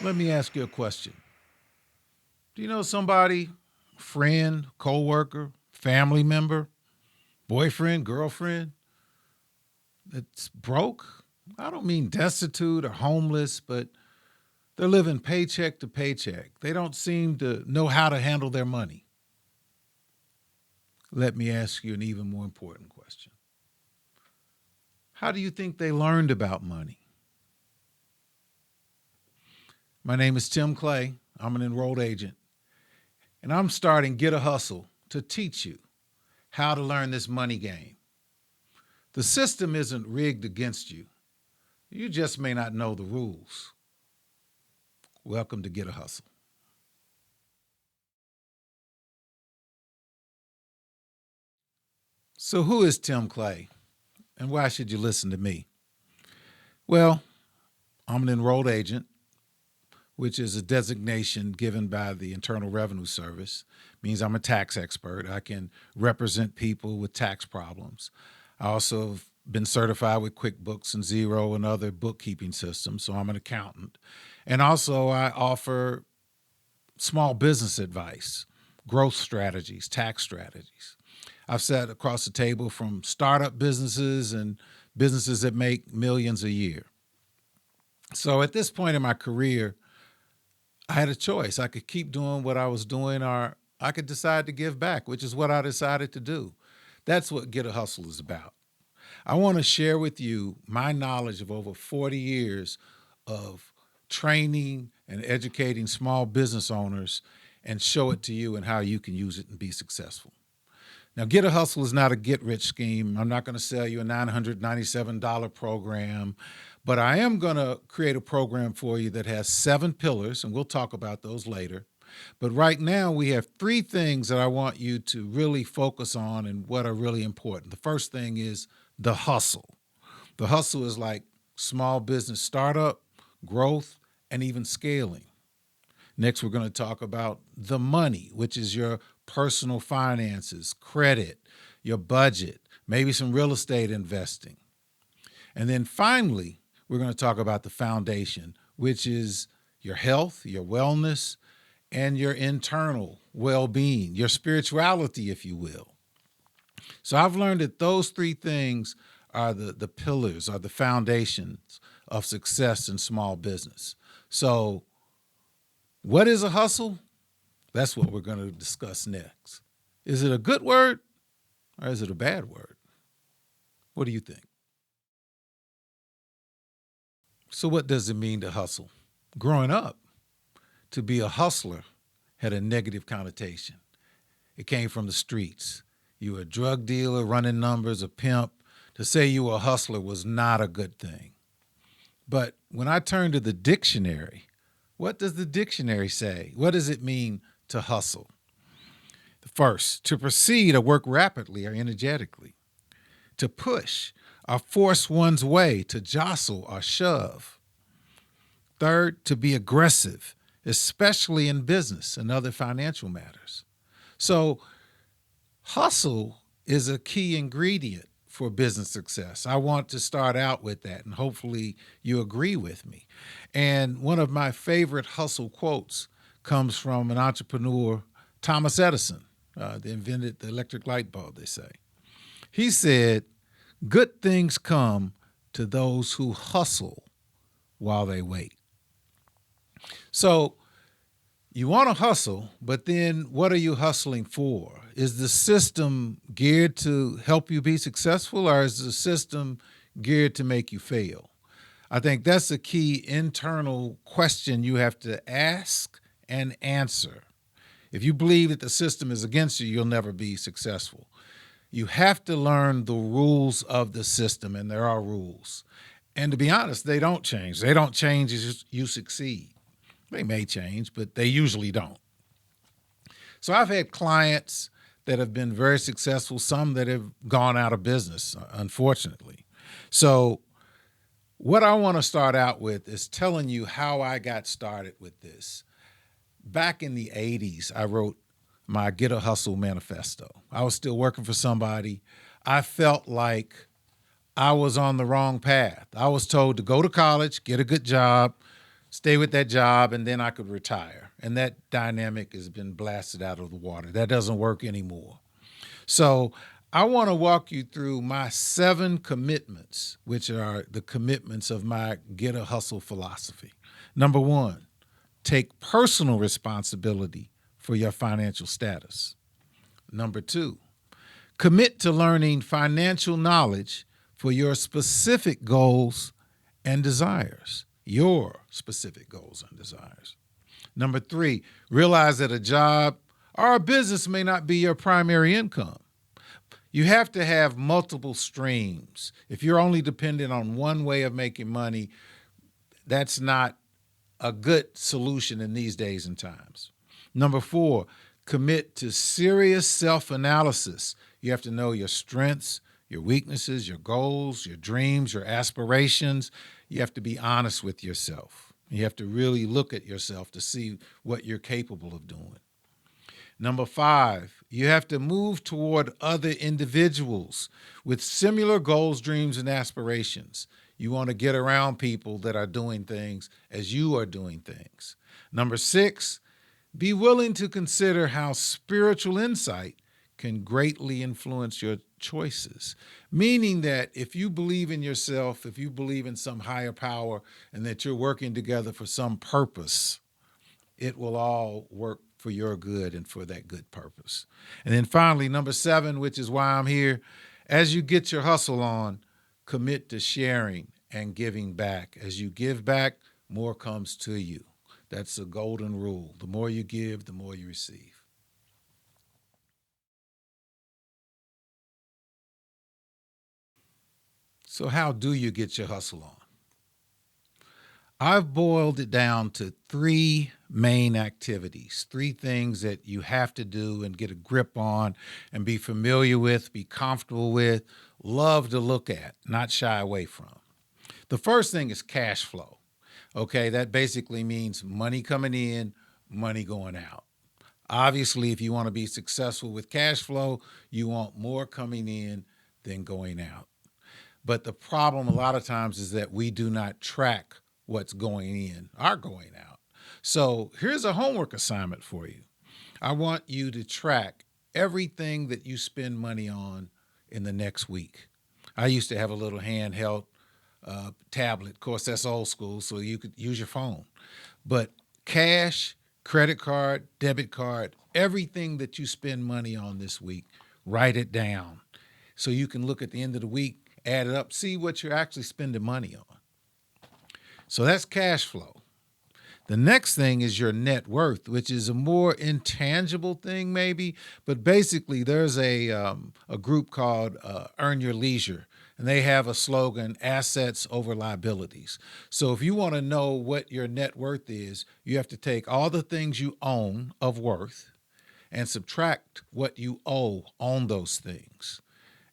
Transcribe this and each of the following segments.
Let me ask you a question. Do you know somebody, friend, coworker, family member, boyfriend, girlfriend that's broke? I don't mean destitute or homeless, but they're living paycheck to paycheck. They don't seem to know how to handle their money. Let me ask you an even more important question. How do you think they learned about money? My name is Tim Clay. I'm an enrolled agent, and I'm starting Get a Hustle to teach you how to learn this money game. The system isn't rigged against you. You just may not know the rules. Welcome to Get a Hustle. So, who is Tim Clay, and why should you listen to me? Well, I'm an enrolled agent, which is a designation given by the Internal Revenue Service. It means I'm a tax expert. I can represent people with tax problems. I also have been certified with QuickBooks and Xero and other bookkeeping systems, so I'm an accountant. And also, I offer small business advice, growth strategies, tax strategies. I've sat across the table from startup businesses and businesses that make millions a year. So at this point in my career, I had a choice. I could keep doing what I was doing, or I could decide to give back, which is what I decided to do. That's what Get a Hustle is about. I want to share with you my knowledge of over 40 years of training and educating small business owners and show it to you and how you can use it and be successful. Now, Get a Hustle is not a get-rich scheme. I'm not going to sell you a $997 program, but I am going to create a program for you that has 7 pillars, and we'll talk about those later. But right now, we have 3 things that I want you to really focus on and what are really important. The first thing is the hustle. The hustle is like small business startup, growth, and even scaling. Next, we're going to talk about the money, which is your personal finances, credit, your budget, maybe some real estate investing. And then finally, we're going to talk about the foundation, which is your health, your wellness, and your internal well-being, your spirituality, if you will. So I've learned that those 3 things are the pillars, are the foundations of success in small business. So what is a hustle? That's what we're going to discuss next. Is it a good word or is it a bad word? What do you think? So what does it mean to hustle? Growing up, to be a hustler had a negative connotation. It came from the streets. You were a drug dealer, running numbers, a pimp. To say you were a hustler was not a good thing. But when I turned to the dictionary, what does the dictionary say? What does it mean to hustle? First, to proceed or work rapidly or energetically. To push or force one's way, to jostle or shove. Third, to be aggressive, especially in business and other financial matters. So hustle is a key ingredient for business success. I want to start out with that, and hopefully you agree with me. And one of my favorite hustle quotes comes from an entrepreneur, Thomas Edison, that invented the electric light bulb, they say. He said, "Good things come to those who hustle while they wait." So you want to hustle, but then what are you hustling for? Is the system geared to help you be successful, or is the system geared to make you fail? I think that's a key internal question you have to ask and answer. If you believe that the system is against you, you'll never be successful. You have to learn the rules of the system, and there are rules. And to be honest, they don't change. They don't change as you succeed. They may change, but they usually don't. So I've had clients that have been very successful, some that have gone out of business, unfortunately. So what I want to start out with is telling you how I got started with this. Back in the 80s, I wrote my Get A Hustle Manifesto. I was still working for somebody. I felt like I was on the wrong path. I was told to go to college, get a good job, stay with that job, and then I could retire. And that dynamic has been blasted out of the water. That doesn't work anymore. So I want to walk you through my 7 commitments, which are the commitments of my Get a Hustle philosophy. Number 1, take personal responsibility for your financial status. Number 2, commit to learning financial knowledge for your specific goals and desires. Your specific goals and desires. Number 3, realize that a job or a business may not be your primary income. You have to have multiple streams. If you're only dependent on one way of making money, that's not a good solution in these days and times. Number 4, commit to serious self-analysis. You have to know your strengths, your weaknesses, your goals, your dreams, your aspirations. You have to be honest with yourself. You have to really look at yourself to see what you're capable of doing. Number 5, you have to move toward other individuals with similar goals, dreams, and aspirations. You want to get around people that are doing things as you are doing things. Number 6, be willing to consider how spiritual insight can greatly influence your choices. Meaning that if you believe in yourself, if you believe in some higher power, and that you're working together for some purpose, it will all work for your good and for that good purpose. And then finally, number 7, which is why I'm here, as you get your hustle on, commit to sharing and giving back. As you give back, more comes to you. That's a golden rule. The more you give, the more you receive. So how do you get your hustle on? I've boiled it down to 3 main activities, 3 things that you have to do and get a grip on and be familiar with, be comfortable with, love to look at, not shy away from. The first thing is cash flow. Okay, that basically means money coming in, money going out. Obviously, if you want to be successful with cash flow, you want more coming in than going out. But the problem a lot of times is that we do not track what's going in or going out. So here's a homework assignment for you. I want you to track everything that you spend money on in the next week. I used to have a little handheld tablet. Of course, that's old school, so you could use your phone. But cash, credit card, debit card, everything that you spend money on this week, write it down so you can look at the end of the week, add it up, see what you're actually spending money on. So that's cash flow. The next thing is your net worth, which is a more intangible thing maybe, but basically there's a group called Earn Your Leisure, and they have a slogan, assets over liabilities. So if you want to know what your net worth is, you have to take all the things you own of worth and subtract what you owe on those things.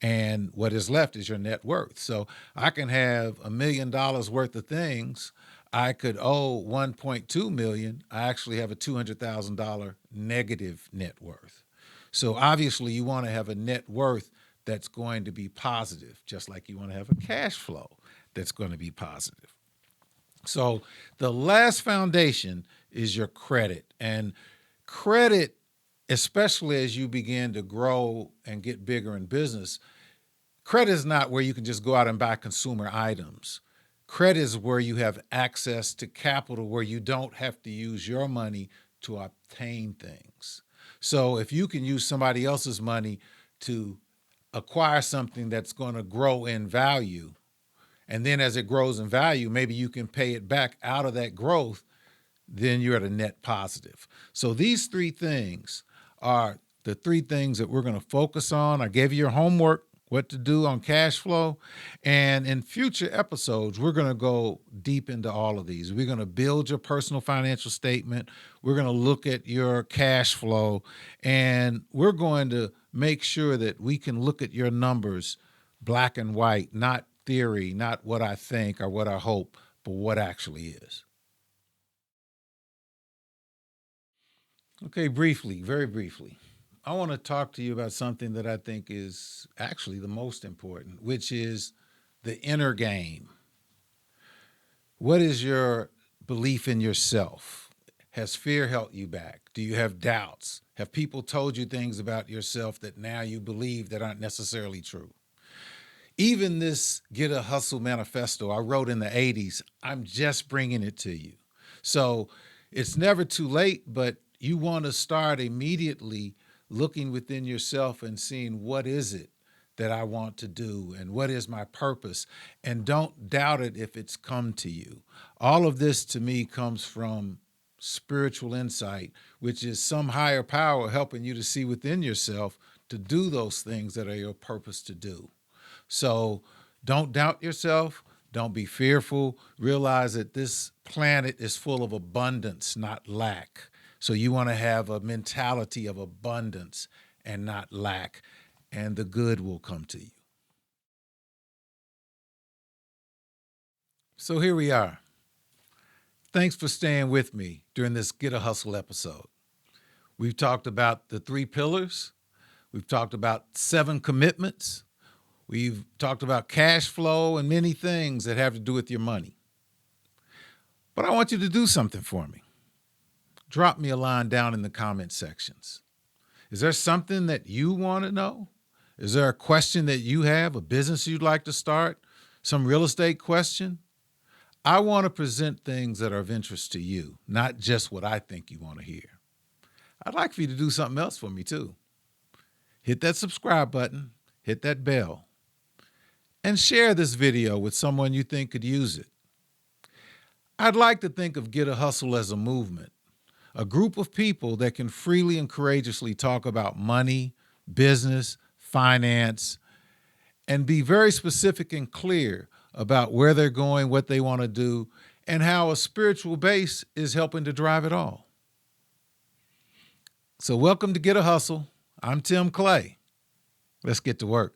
And what is left is your net worth. So I can have $1 million worth of things. I could owe 1.2 million. I actually have a $200,000 negative net worth. So obviously you want to have a net worth that's going to be positive, just like you want to have a cash flow that's going to be positive. So the last foundation is your credit. And credit, especially as you begin to grow and get bigger in business, credit is not where you can just go out and buy consumer items. Credit is where you have access to capital, where you don't have to use your money to obtain things. So if you can use somebody else's money to acquire something that's going to grow in value, and then as it grows in value, maybe you can pay it back out of that growth, then you're at a net positive. So these 3 things are the 3 things that we're going to focus on. I gave you your homework, what to do on cash flow. And in future episodes, we're going to go deep into all of these. We're going to build your personal financial statement. We're going to look at your cash flow, and we're going to make sure that we can look at your numbers black and white, not theory, not what I think or what I hope, but what actually is. Okay, briefly, very briefly, I want to talk to you about something that I think is actually the most important, which is the inner game. What is your belief in yourself? Has fear held you back? Do you have doubts? Have people told you things about yourself that now you believe that aren't necessarily true? Even this Get A Hustle Manifesto I wrote in the 80s, I'm just bringing it to you. So it's never too late, but you want to start immediately looking within yourself and seeing what is it that I want to do and what is my purpose, and don't doubt it if it's come to you. All of this to me comes from spiritual insight, which is some higher power helping you to see within yourself to do those things that are your purpose to do. So don't doubt yourself. Don't be fearful. Realize that this planet is full of abundance, not lack. So you want to have a mentality of abundance and not lack, and the good will come to you. So here we are. Thanks for staying with me during this Get A Hustle episode. We've talked about the 3 pillars. We've talked about 7 commitments. We've talked about cash flow and many things that have to do with your money. But I want you to do something for me. Drop me a line down in the comment sections. Is there something that you want to know? Is there a question that you have, a business you'd like to start, some real estate question? I want to present things that are of interest to you, not just what I think you want to hear. I'd like for you to do something else for me too. Hit that subscribe button, hit that bell, and share this video with someone you think could use it. I'd like to think of Get A Hustle as a movement, a group of people that can freely and courageously talk about money, business, finance, and be very specific and clear about where they're going, what they want to do, and how a spiritual base is helping to drive it all. So welcome to Get A Hustle. I'm Tim Clay. Let's get to work.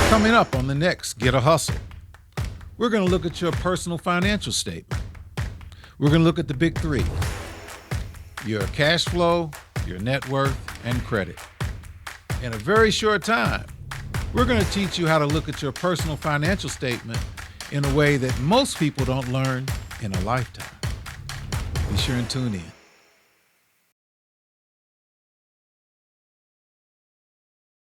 Coming up on the next Get A Hustle, we're going to look at your personal financial statement. We're going to look at the big 3, your cash flow, your net worth, and credit. In a very short time, we're going to teach you how to look at your personal financial statement in a way that most people don't learn in a lifetime. Be sure and tune in.